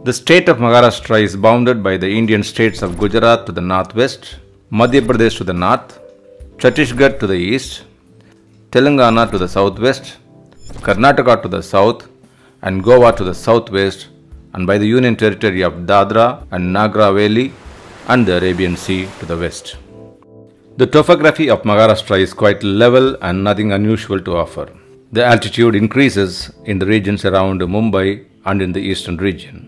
The state of Maharashtra is bounded by the Indian states of Gujarat to the northwest, Madhya Pradesh to the north, Chhattisgarh to the east, Telangana to the southwest, Karnataka to the south, and Goa to the southwest, and by the Union Territory of Dadra and Nagar Haveli and the Arabian Sea to the west. The topography of Maharashtra is quite level and nothing unusual to offer. The altitude increases in the regions around Mumbai and in the eastern region.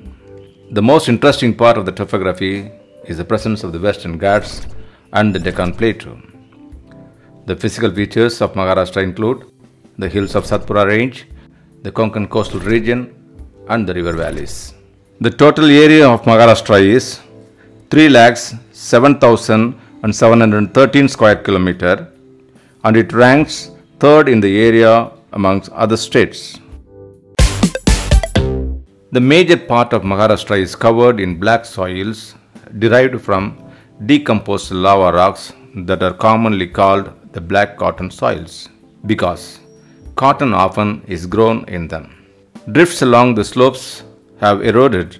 The most interesting part of the topography is the presence of the Western Ghats and the Deccan Plateau. The physical features of Maharashtra include the hills of Satpura Range, the Konkan coastal region, and the river valleys. The total area of Maharashtra is 3,07,713 square kilometer, and it ranks third in the area amongst other states. The major part of Maharashtra is covered in black soils derived from decomposed lava rocks that are commonly called the black cotton soils because cotton often is grown in them. Drifts along the slopes have eroded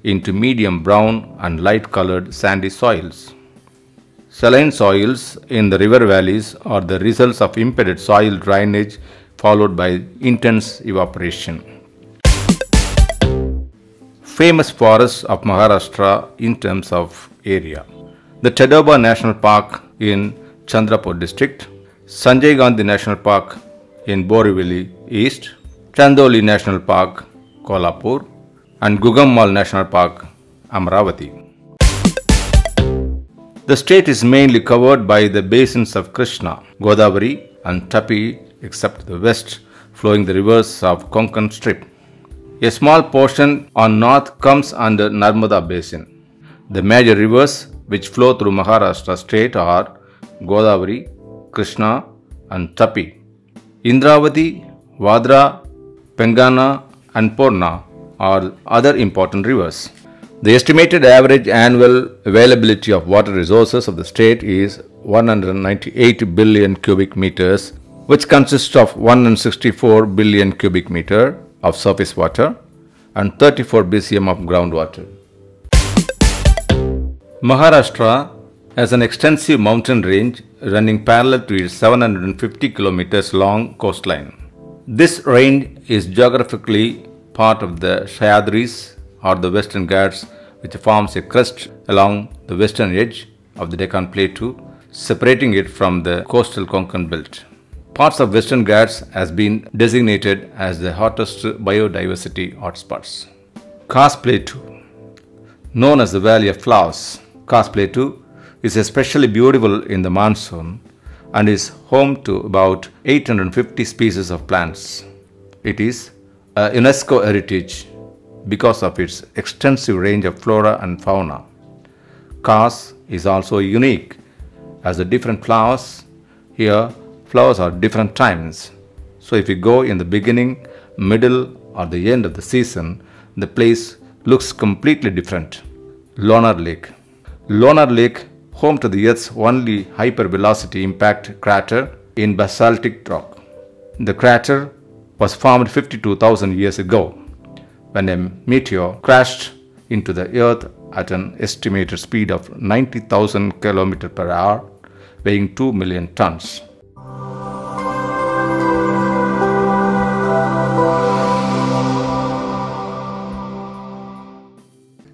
into medium brown and light colored sandy soils. Saline soils in the river valleys are the results of impeded soil drainage followed by intense evaporation. Famous forests of Maharashtra in terms of area: the Tadoba National Park in Chandrapur district, Sanjay Gandhi National Park in Borivali East, Chandoli National Park, Kolhapur, and Gugammal National Park, Amravati. The state is mainly covered by the basins of Krishna, Godavari, and Tapi, except the west, flowing the rivers of Konkan strip. A small portion on north comes under Narmada Basin. The major rivers which flow through Maharashtra state are Godavari, Krishna, and Tapi. Indravati, Vadra, Pengana, and Purna are other important rivers. The estimated average annual availability of water resources of the state is 198 billion cubic meters, which consists of 164 billion cubic meter of surface water and 34 BCM of groundwater. Maharashtra has an extensive mountain range running parallel to its 750 kilometers long coastline. This range is geographically part of the Sahyadris or the Western Ghats, which forms a crest along the western edge of the Deccan Plateau, separating it from the coastal Konkan belt. Parts of Western Ghats has been designated as the hottest biodiversity hotspots. Khas Plateau, known as the Valley of Flowers. Khas Plateau is especially beautiful in the monsoon and is home to about 850 species of plants. It is a UNESCO heritage because of its extensive range of flora and fauna. Khas is also unique as the different flowers here flowers are different times. So if you go in the beginning, middle or the end of the season, the place looks completely different. Lonar Lake. Lonar Lake, home to the Earth's only hypervelocity impact crater in basaltic rock. The crater was formed 52,000 years ago when a meteor crashed into the Earth at an estimated speed of 90,000 km per hour, weighing 2 million tons.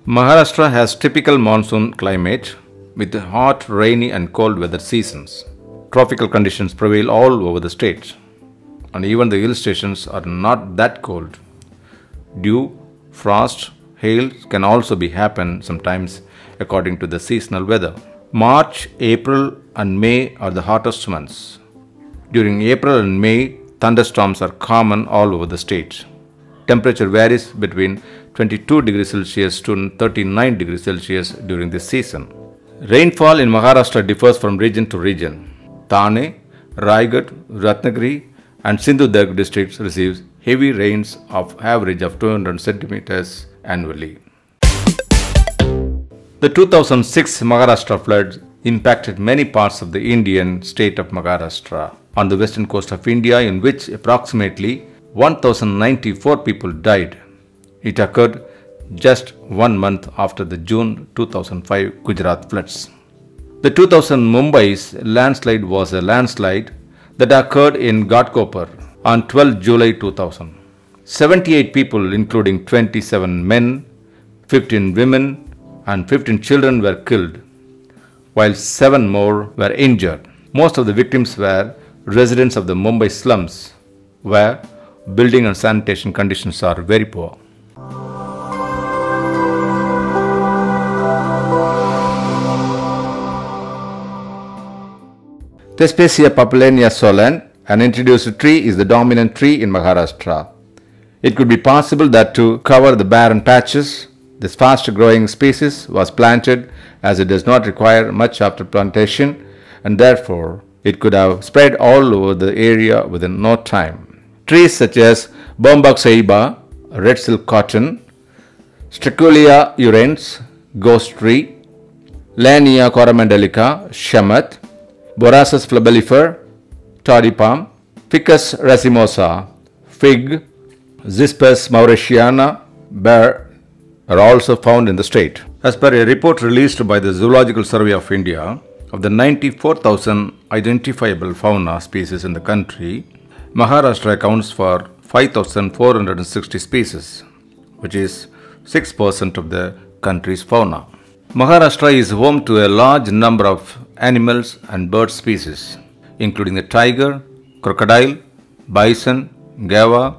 Maharashtra has typical monsoon climate with hot, rainy and cold weather seasons. Tropical conditions prevail all over the state, and even the hill stations are not that cold. Dew, frost, hail can also be happen sometimes according to the seasonal weather. March, April and May are the hottest months. During April and May, thunderstorms are common all over the state. Temperature varies between 22 degrees Celsius to 39 degrees Celsius during this season. Rainfall in Maharashtra differs from region to region. Thane, Raigad, Ratnagiri and Sindhudurg districts receive heavy rains of average of 200 centimeters annually. The 2006 Maharashtra floods impacted many parts of the Indian state of Maharashtra on the western coast of India, in which approximately 1,094 people died. It occurred just 1 month after the June 2005 Gujarat floods. The 2000 Mumbai's landslide was a landslide that occurred in Ghatkopar on 12 July 2000. 78 people, including 27 men, 15 women, and 15 children were killed, while 7 more were injured. Most of the victims were residents of the Mumbai slums, where building and sanitation conditions are very poor. Thespesia populana solan, an introduced tree, is the dominant tree in Maharashtra. It could be possible that to cover the barren patches, this fast-growing species was planted as it does not require much after plantation, and therefore it could have spread all over the area within no time. Trees such as Bombay State, red silk cotton, Striculia urens, ghost tree, Lania coromandelica, shamat, Borassus flabellifer, toddy palm, Ficus racemosa, fig, Zispus mauritiana, bear are also found in the state. As per a report released by the Zoological Survey of India, of the 94,000 identifiable fauna species in the country, Maharashtra accounts for 5,460 species, which is 6% of the country's fauna. Maharashtra is home to a large number of animals and bird species, including the tiger, crocodile, bison, gava,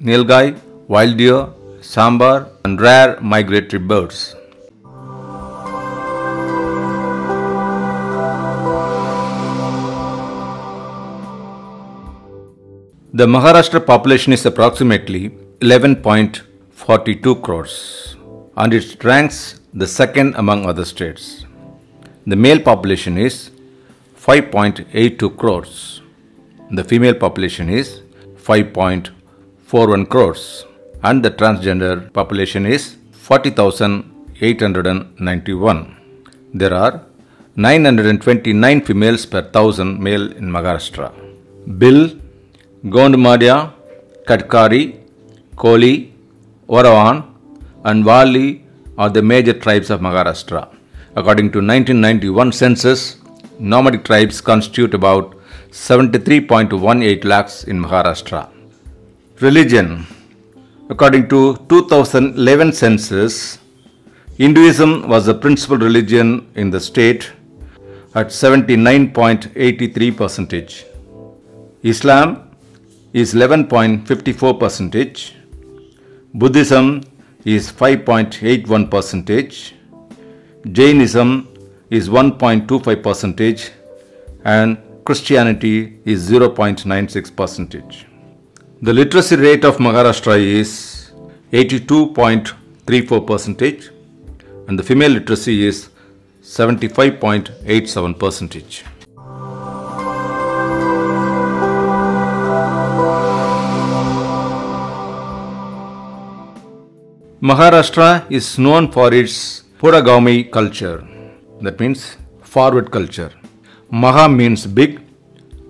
nilgai, wild deer, sambar, and rare migratory birds. The Maharashtra population is approximately 11.42 crores, and it ranks the second among other states. The male population is 5.82 crores. The female population is 5.41 crores. And the transgender population is 40,891. There are 929 females per 1,000 male in Maharashtra. Bill, Gondmadia, Katkari, Koli, Oravan, and Wali are the major tribes of Maharashtra. According to 1991 census, nomadic tribes constitute about 73.18 lakhs in Maharashtra. Religion. According to 2011 census, Hinduism was the principal religion in the state at 79.83%. Islam is 11.54%. Buddhism is 5.81%. Jainism is 1.25%, and Christianity is 0.96%. The literacy rate of Maharashtra is 82.34%, and the female literacy is 75.87%. Maharashtra is known for its Puragami culture, that means forward culture. Maha means big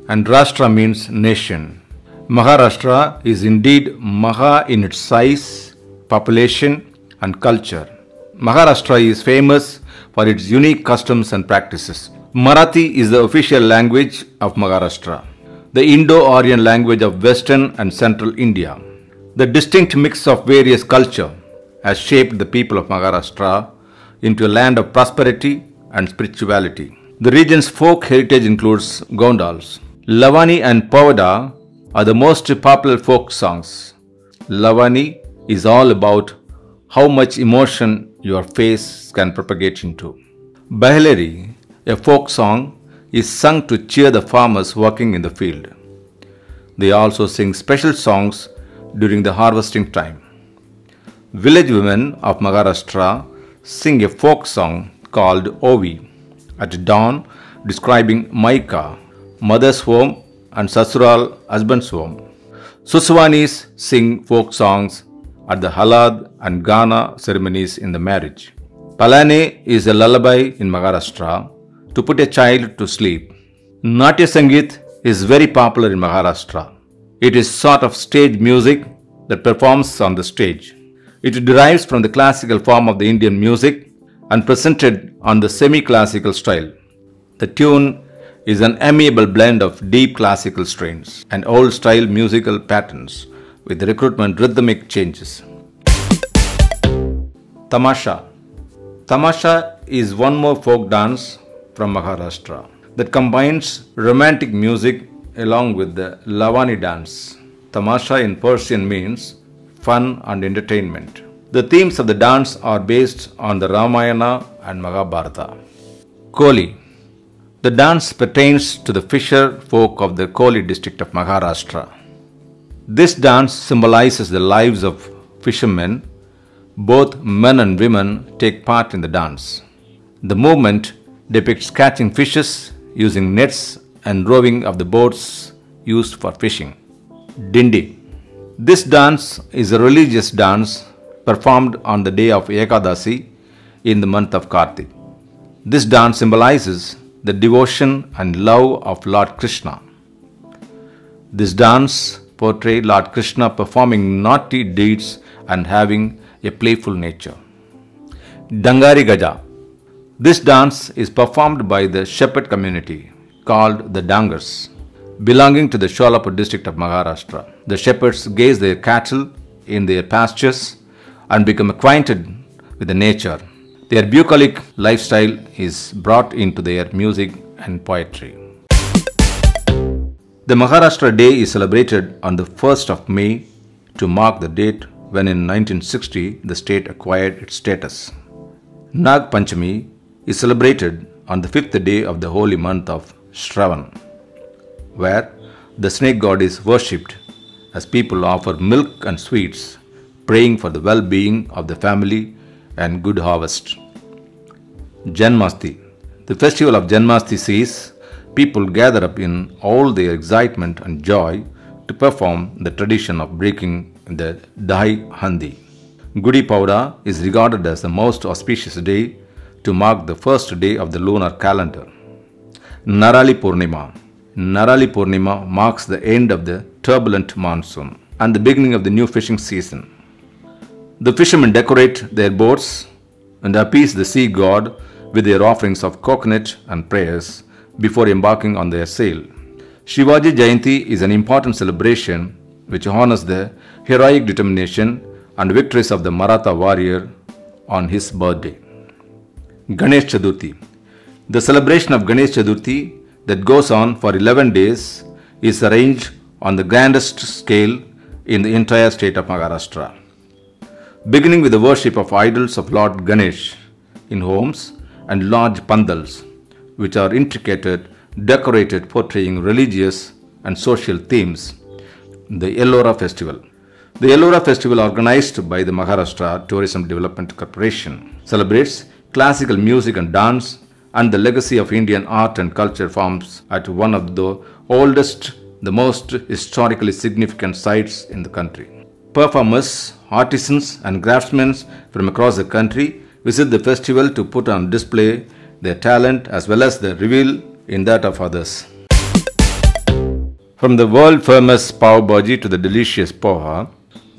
and Rashtra means nation. Maharashtra is indeed Maha in its size, population and culture. Maharashtra is famous for its unique customs and practices. Marathi is the official language of Maharashtra, the Indo-Aryan language of Western and Central India. The distinct mix of various culture has shaped the people of Maharashtra into a land of prosperity and spirituality. The region's folk heritage includes gondals. Lavani and Povada are the most popular folk songs. Lavani is all about how much emotion your face can propagate into. Baheleri, a folk song, is sung to cheer the farmers working in the field. They also sing special songs during the harvesting time. Village women of Maharashtra sing a folk song called Ovi at dawn, describing Maika, mother's home, and Sasural, husband's home. Suswanis sing folk songs at the Halad and Gana ceremonies in the marriage. Palane is a lullaby in Maharashtra to put a child to sleep. Natya Sangeet is very popular in Maharashtra. It is sort of stage music that performs on the stage. It derives from the classical form of the Indian music and presented on the semi-classical style. The tune is an amiable blend of deep classical strains and old-style musical patterns with recruitment rhythmic changes. Tamasha. Tamasha is one more folk dance from Maharashtra that combines romantic music along with the Lavani dance. Tamasha in Persian means fun and entertainment. The themes of the dance are based on the Ramayana and Mahabharata. Koli. The dance pertains to the fisher folk of the Koli district of Maharashtra. This dance symbolizes the lives of fishermen. Both men and women take part in the dance. The movement depicts catching fishes using nets and rowing of the boats used for fishing. Dindi. This dance is a religious dance performed on the day of Ekadasi in the month of Kartik. This dance symbolizes the devotion and love of Lord Krishna. This dance portrays Lord Krishna performing naughty deeds and having a playful nature. Dangari Gaja. This dance is performed by the shepherd community called the Dangars, belonging to the Sholapur district of Maharashtra. The shepherds gaze their cattle in their pastures and become acquainted with the nature. Their bucolic lifestyle is brought into their music and poetry. The Maharashtra Day is celebrated on the 1st of May to mark the date when in 1960 the state acquired its status. Nag Panchami is celebrated on the 5th day of the holy month of Shravan, where the snake god is worshipped as people offer milk and sweets, praying for the well-being of the family and good harvest. Janmashtami. The festival of Janmashtami sees people gather up in all their excitement and joy to perform the tradition of breaking the Dahi Handi. Gudi Padwa is regarded as the most auspicious day to mark the first day of the lunar calendar. Narali Purnima. Narali Purnima marks the end of the turbulent monsoon and the beginning of the new fishing season. The fishermen decorate their boats and appease the sea god with their offerings of coconut and prayers before embarking on their sail. Shivaji Jayanti is an important celebration which honors the heroic determination and victories of the Maratha warrior on his birthday. Ganesh Chaturthi. The celebration of Ganesh Chaturthi that goes on for 11 days is arranged on the grandest scale in the entire state of Maharashtra. Beginning with the worship of idols of Lord Ganesh in homes and large pandals, which are intricate, decorated portraying religious and social themes. The Ellora Festival. The Ellora Festival, organized by the Maharashtra Tourism Development Corporation, celebrates classical music and dance and the legacy of Indian art and culture forms at one of the oldest, the most historically significant sites in the country. Performers, artisans and craftsmen from across the country visit the festival to put on display their talent as well as the reveal in that of others. From the world famous pav bhaji to the delicious poha,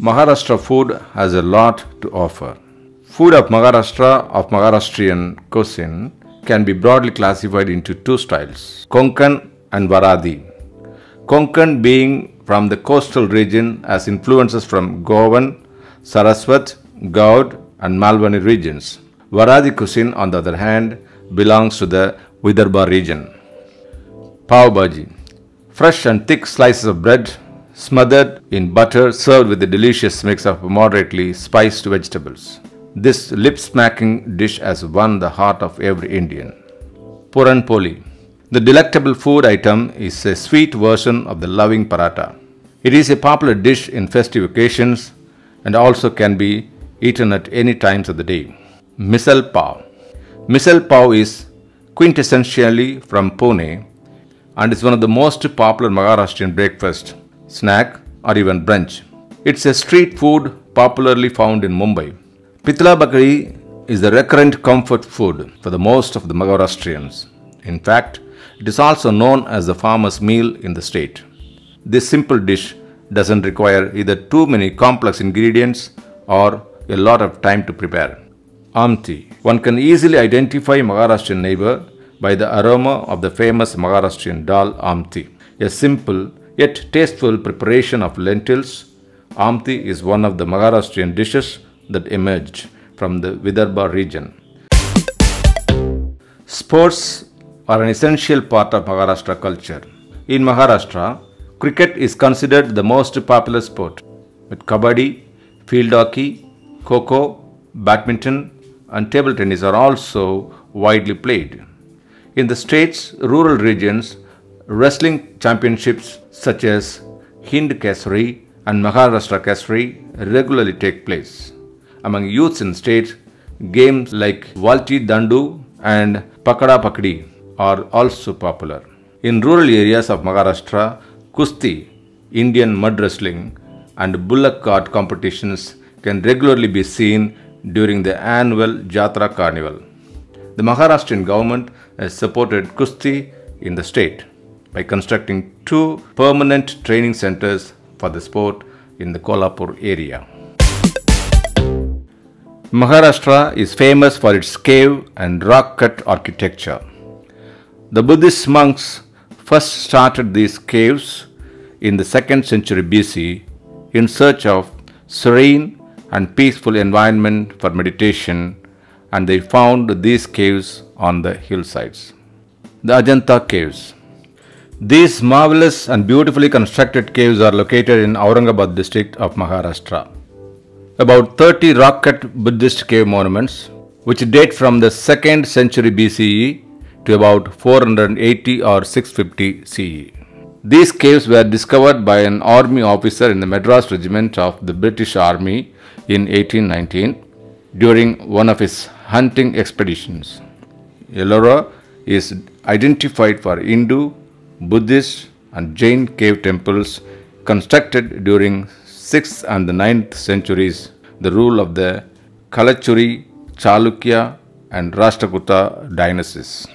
Maharashtra food has a lot to offer. Food of Maharashtra of Maharashtrian cuisine can be broadly classified into two styles, Konkan and Varadi. Konkan being from the coastal region has influences from Goan, Saraswat, Gaud and Malwani regions. Varadi cuisine, on the other hand, belongs to the Vidarbha region. Pav bhaji. Fresh and thick slices of bread smothered in butter served with a delicious mix of moderately spiced vegetables. This lip-smacking dish has won the heart of every Indian. Puran Poli. The delectable food item is a sweet version of the loving paratha. It is a popular dish in festive occasions and also can be eaten at any times of the day. Misal Pav. Misal Pav is quintessentially from Pune and is one of the most popular Maharashtrian breakfast, snack or even brunch. It's a street food popularly found in Mumbai. Pitla Bakri is the recurrent comfort food for the most of the Maharashtrians. In fact, it is also known as the farmer's meal in the state. This simple dish doesn't require either too many complex ingredients or a lot of time to prepare. Amti. One can easily identify Maharashtrian neighbor by the aroma of the famous Maharashtrian dal Amti. A simple yet tasteful preparation of lentils, Amti is one of the Maharashtrian dishes that emerged from the Vidarbha region. Sports are an essential part of Maharashtra culture. In Maharashtra, cricket is considered the most popular sport, with kabaddi, field hockey, kho-kho, badminton, and table tennis are also widely played. In the state's rural regions, wrestling championships such as Hind Kesari and Maharashtra Kesari regularly take place. Among youths in states, games like Valti Dandu and Pakada Pakdi are also popular. In rural areas of Maharashtra, Kusti, Indian mud wrestling, and bullock cart competitions can regularly be seen during the annual Jatra Carnival. The Maharashtrian government has supported Kusti in the state by constructing 2 permanent training centers for the sport in the Kolhapur area. Maharashtra is famous for its cave and rock-cut architecture. The Buddhist monks first started these caves in the 2nd century BC in search of serene and peaceful environment for meditation, and they found these caves on the hillsides. The Ajanta Caves. These marvelous and beautifully constructed caves are located in Aurangabad district of Maharashtra. About 30 rock-cut Buddhist cave monuments, which date from the 2nd century BCE to about 480 or 650 CE. These caves were discovered by an army officer in the Madras Regiment of the British Army in 1819 during one of his hunting expeditions. Ellora is identified for Hindu, Buddhist and Jain cave temples constructed during 6th and the 9th centuries, the rule of the Kalachuri, Chalukya and Rashtrakuta dynasties.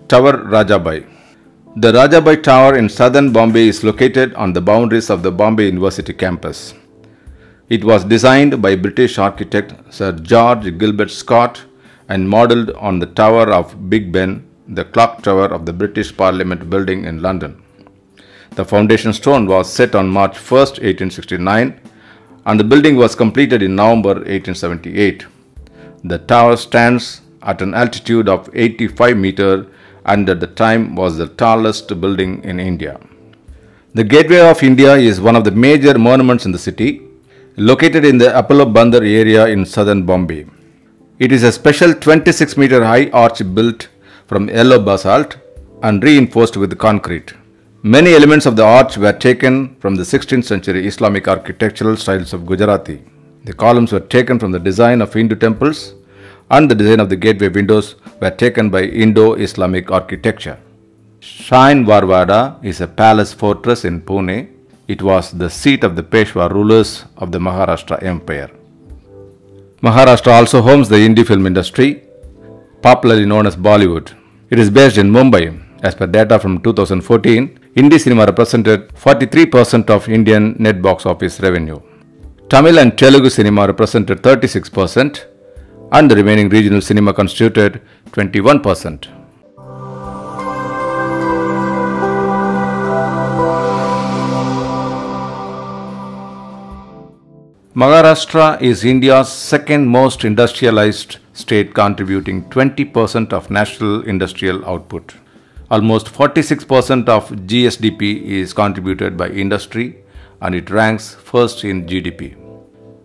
Tower Rajabai. The Rajabai Tower in southern Bombay is located on the boundaries of the Bombay University campus. It was designed by British architect Sir George Gilbert Scott and modelled on the Tower of Big Ben, the clock tower of the British Parliament building in London. The foundation stone was set on March 1, 1869, and the building was completed in November 1878. The tower stands at an altitude of 85 meters and at the time was the tallest building in India. The Gateway of India is one of the major monuments in the city, located in the Apollo Bandar area in southern Bombay. It is a special 26-meter high arch built from yellow basalt and reinforced with concrete. Many elements of the arch were taken from the 16th century Islamic architectural styles of Gujarati. The columns were taken from the design of Hindu temples, and the design of the gateway windows were taken by Indo-Islamic architecture. Shrine Varvada is a palace fortress in Pune. It was the seat of the Peshwa rulers of the Maharashtra Empire. Maharashtra also homes the indie film industry, popularly known as Bollywood. It is based in Mumbai. As per data from 2014, indie cinema represented 43% of Indian net box office revenue. Tamil and Telugu cinema represented 36%, and the remaining regional cinema constituted 21%. Maharashtra is India's second most industrialized state, contributing 20% of national industrial output. Almost 46% of GSDP is contributed by industry, and it ranks first in GDP.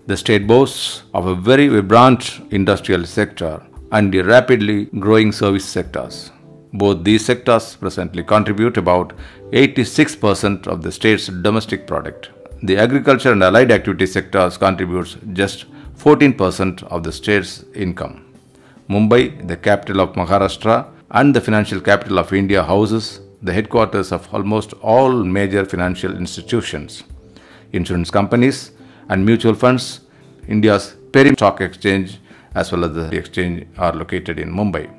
The state boasts of a very vibrant industrial sector and the rapidly growing service sectors. Both these sectors presently contribute about 86% of the state's domestic product. The agriculture and allied activity sectors contributes just 14% of the state's income. Mumbai, the capital of Maharashtra and the financial capital of India, houses the headquarters of almost all major financial institutions, insurance companies and mutual funds. India's Perim Stock Exchange as well as the exchange are located in Mumbai.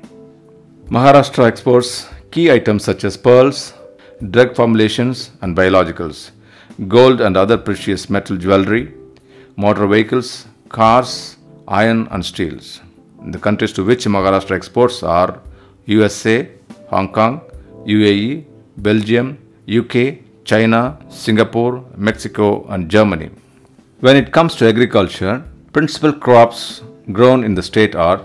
Maharashtra exports key items such as pearls, drug formulations and biologicals, gold and other precious metal jewelry, motor vehicles, cars, iron and steels. The countries to which Maharashtra exports are USA, Hong Kong, UAE, Belgium, UK, China, Singapore, Mexico and Germany. When it comes to agriculture, principal crops grown in the state are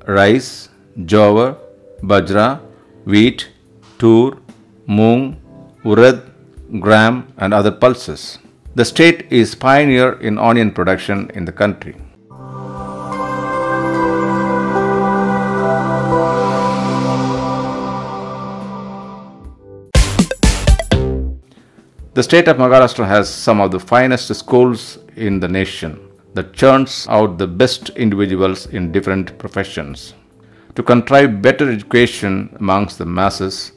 rice, jowar, bajra, wheat, tur, moong, urad, gram and other pulses. The state is pioneer in onion production in the country. The state of Maharashtra has some of the finest schools in the nation that churns out the best individuals in different professions. To contrive better education amongst the masses,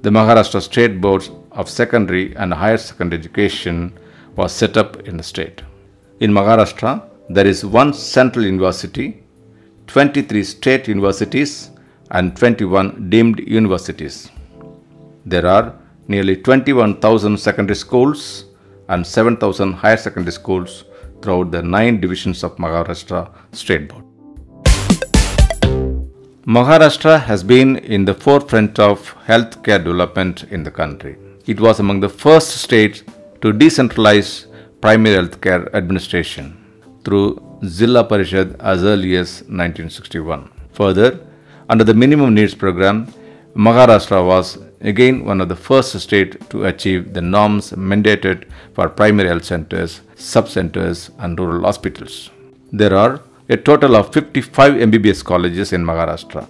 the Maharashtra State Boards of Secondary and Higher Secondary Education was set up in the state. In Maharashtra, there is one central university, 23 state universities and 21 deemed universities. There are nearly 21,000 secondary schools and 7,000 higher secondary schools throughout the 9 divisions of Maharashtra State Board. Maharashtra has been in the forefront of healthcare development in the country. It was among the first states to decentralize primary healthcare administration through Zilla Parishad as early as 1961. Further, under the minimum needs program, Maharashtra was again one of the first states to achieve the norms mandated for primary health centers, sub-centers and rural hospitals. There are a total of 55 MBBS colleges in Maharashtra.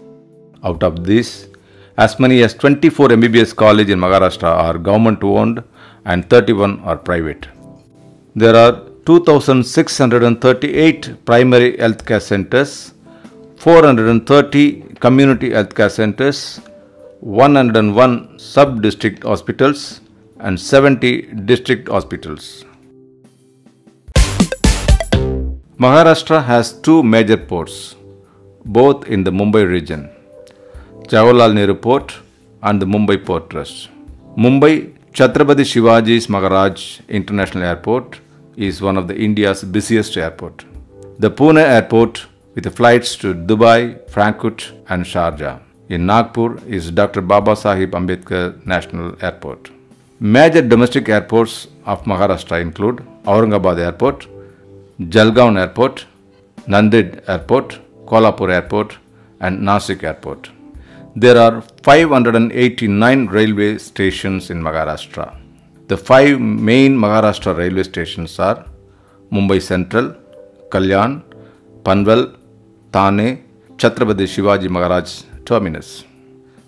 Out of these, as many as 24 MBBS colleges in Maharashtra are government-owned and 31 are private. There are 2,638 primary healthcare centers, 430 community healthcare centers, 101 sub-district hospitals and 70 district hospitals. Maharashtra has two major ports, both in the Mumbai region, Jawaharlal Nehru Port and the Mumbai Port Trust. Mumbai Chhatrapati Shivaji Maharaj International Airport is one of the India's busiest airport. The Pune Airport with flights to Dubai, Frankfurt and Sharjah. In Nagpur is Dr. Babasaheb Ambedkar National Airport. Major domestic airports of Maharashtra include Aurangabad Airport, Jalgaon Airport, Nanded Airport, Kolhapur Airport and Nasik Airport. There are 589 railway stations in Maharashtra. The 5 main Maharashtra railway stations are Mumbai Central, Kalyan, Panvel, Thane, Chhatrapati Shivaji Maharaj Terminus.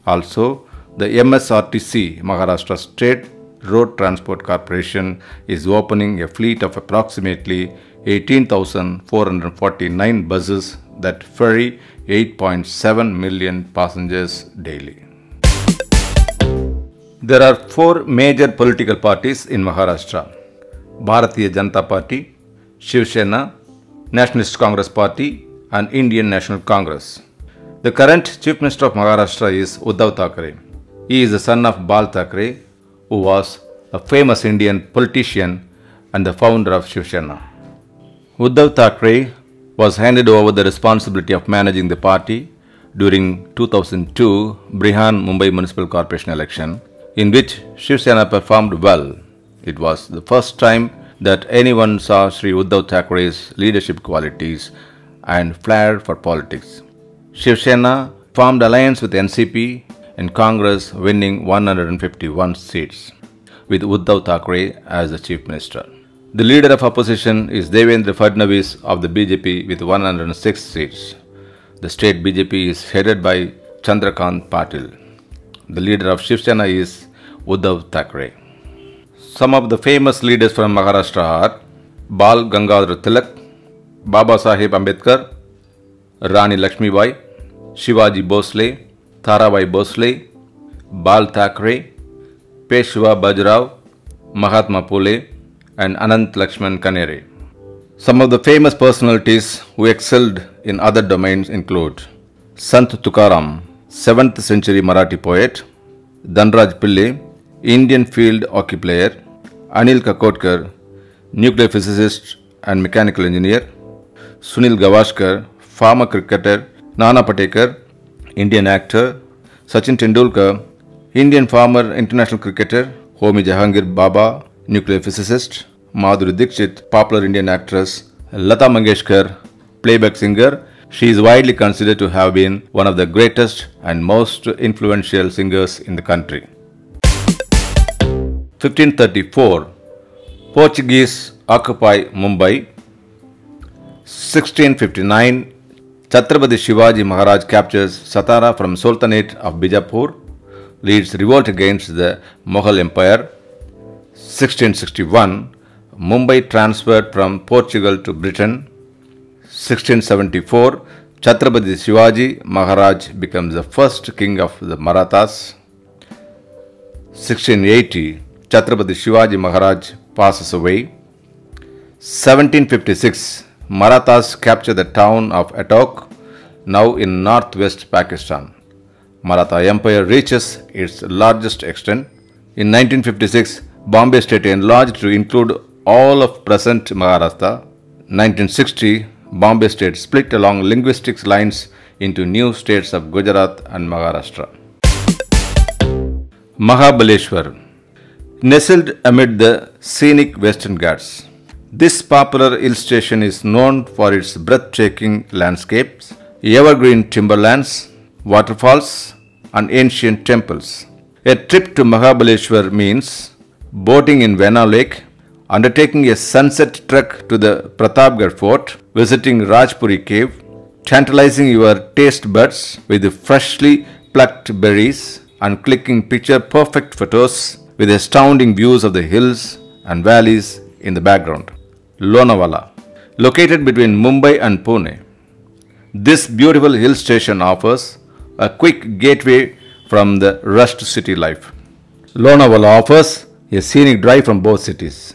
Also, the MSRTC Maharashtra State Road Transport Corporation is opening a fleet of approximately 18,449 buses that ferry 8.7 million passengers daily. There are 4 major political parties in Maharashtra: Bharatiya Janata Party, Shiv Sena, Nationalist Congress Party and Indian National Congress. The current Chief Minister of Maharashtra is Uddhav Thackeray. He is the son of Bal Thackeray, who was a famous Indian politician and the founder of Shiv Sena. Uddhav Thackeray was handed over the responsibility of managing the party during 2002 Brihan Mumbai Municipal Corporation election, in which Shiv Sena performed well. It was the first time that anyone saw Sri Uddhav Thackeray's leadership qualities and flair for politics. Shiv Sena formed alliance with NCP in Congress, winning 151 seats, with Uddhav Thackeray as the Chief Minister. The leader of opposition is Devendra Fadnavis of the BJP with 106 seats. The state BJP is headed by Chandrakant Patil. The leader of Shiv Sena is Uddhav Thackeray. Some of the famous leaders from Maharashtra are Bal Gangadhar Tilak, Babasaheb Ambedkar, Rani Lakshmibai, Shivaji Bhosle, Tarabai Bhosle, Bal Thackeray, Peshwa Bajrao, Mahatma Phule and Anant Lakshman Kanere. Some of the famous personalities who excelled in other domains include Sant Tukaram, 7th century Marathi poet, Dhanraj Pillai, Indian field hockey player, Anil Kakotkar, nuclear physicist and mechanical engineer, Sunil Gavaskar, former cricketer, Nana Patekar, Indian actor, Sachin Tendulkar, Indian former international cricketer, Homi Jahangir Baba, nuclear physicist, Madhuri Dixit, popular Indian actress, Lata Mangeshkar, playback singer. She is widely considered to have been one of the greatest and most influential singers in the country. 1534, Portuguese occupy Mumbai. 1659, Chhatrapati Shivaji Maharaj captures Satara from Sultanate of Bijapur, leads revolt against the Mughal Empire. 1661, Mumbai transferred from Portugal to Britain. 1674, Chhatrapati Shivaji Maharaj becomes the first king of the Marathas. 1680, Chhatrapati Shivaji Maharaj passes away. 1756, Marathas capture the town of Attock, now in northwest Pakistan. Maratha Empire reaches its largest extent. In 1956, Bombay State enlarged to include all of present Maharashtra. 1960, Bombay State split along linguistic lines into new states of Gujarat and Maharashtra. Mahabaleshwar, nestled amid the scenic Western Ghats. This popular hill station is known for its breathtaking landscapes, evergreen timberlands, waterfalls, and ancient temples. A trip to Mahabaleshwar means boating in Vena Lake, undertaking a sunset trek to the Pratapgarh Fort, visiting Rajpuri Cave, tantalizing your taste buds with freshly plucked berries, and clicking picture-perfect photos with astounding views of the hills and valleys in the background. Lonavala, located between Mumbai and Pune. This beautiful hill station offers a quick gateway from the rushed city life. Lonavala offers a scenic drive from both cities.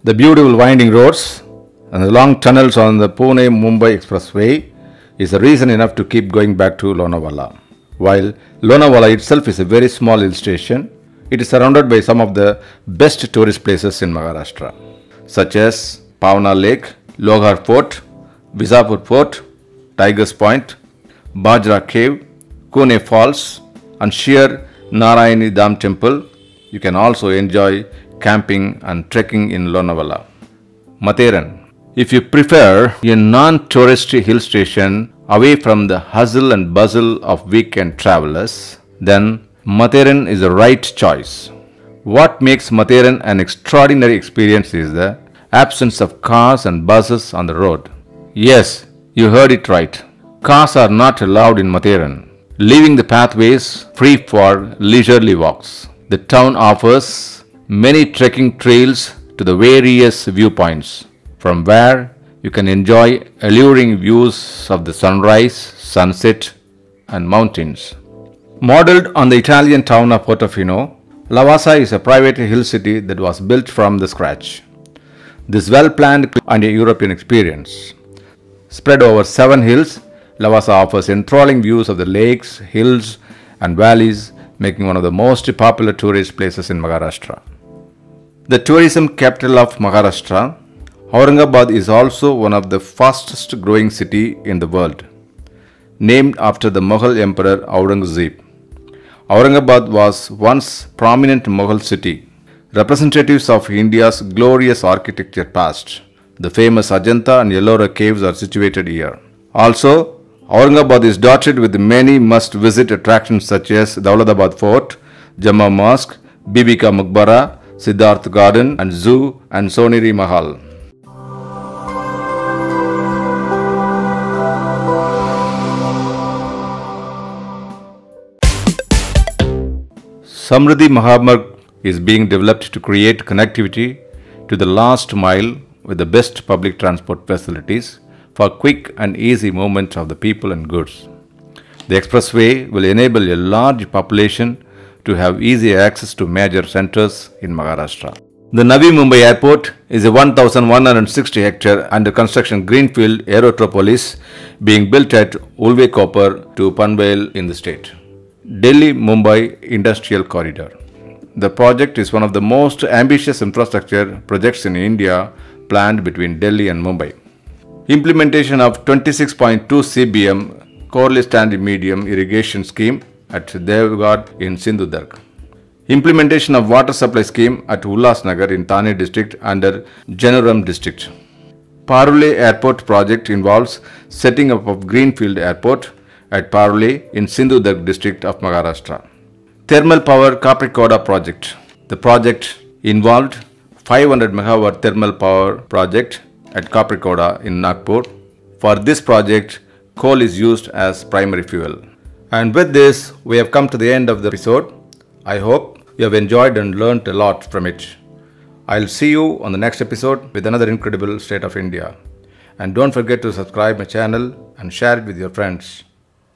The beautiful winding roads and the long tunnels on the Pune-Mumbai expressway is a reason enough to keep going back to Lonavala. While Lonavala itself is a very small hill station, it is surrounded by some of the best tourist places in Maharashtra, such as Pavna Lake, Lohar Fort, Vizapur Fort, Tigers Point, Bajra Cave, Kune Falls, and Sheer Narayani Dham Temple. You can also enjoy camping and trekking in Lonavala. Matheran, if you prefer a non-touristy hill station away from the hustle and bustle of weekend travelers, then Matheran is the right choice. What makes Matheran an extraordinary experience is the absence of cars and buses on the road. Yes, you heard it right. Cars are not allowed in Matheran, leaving the pathways free for leisurely walks. The town offers many trekking trails to the various viewpoints, from where you can enjoy alluring views of the sunrise, sunset, and mountains. Modeled on the Italian town of Portofino, Lavasa is a private hill city that was built from the scratch. This well-planned and a European experience. Spread over 7 hills, Lavasa offers enthralling views of the lakes, hills, and valleys, making one of the most popular tourist places in Maharashtra. The tourism capital of Maharashtra, Aurangabad is also one of the fastest growing city in the world. Named after the Mughal Emperor Aurangzeb, Aurangabad was once prominent Mughal city. Representatives of India's glorious architecture past, the famous Ajanta and Ellora caves are situated here. Also, Aurangabad is dotted with many must-visit attractions such as Daulatabad Fort, Jama Mosque, Bibi Ka Maqbara, Siddharth Garden and Zoo and Soneri Mahal. Samruddhi Mahamarg is being developed to create connectivity to the last mile with the best public transport facilities for quick and easy movement of the people and goods. The expressway will enable a large population to have easy access to major centers in Maharashtra. The Navi Mumbai Airport is a 1,160-hectare under construction greenfield aerotropolis being built at Ulve-Koppar to Panvel in the state. Delhi-Mumbai Industrial Corridor. The project is one of the most ambitious infrastructure projects in India planned between Delhi and Mumbai. Implementation of 26.2 cbm Corley standard medium irrigation scheme at Devgad in Sindhudurg. Implementation of water supply scheme at Ullasnagar in Thane district under Januram district. Parule Airport project involves setting up of Greenfield Airport at Parule in Sindhudurg district of Maharashtra. Thermal power Kaprikoda project. The project involved 500 megawatt thermal power project at Kaprikoda in Nagpur. For this project, coal is used as primary fuel. And with this, we have come to the end of the episode. I hope you have enjoyed and learnt a lot from it. I'll see you on the next episode with another incredible state of India. And don't forget to subscribe my channel and share it with your friends.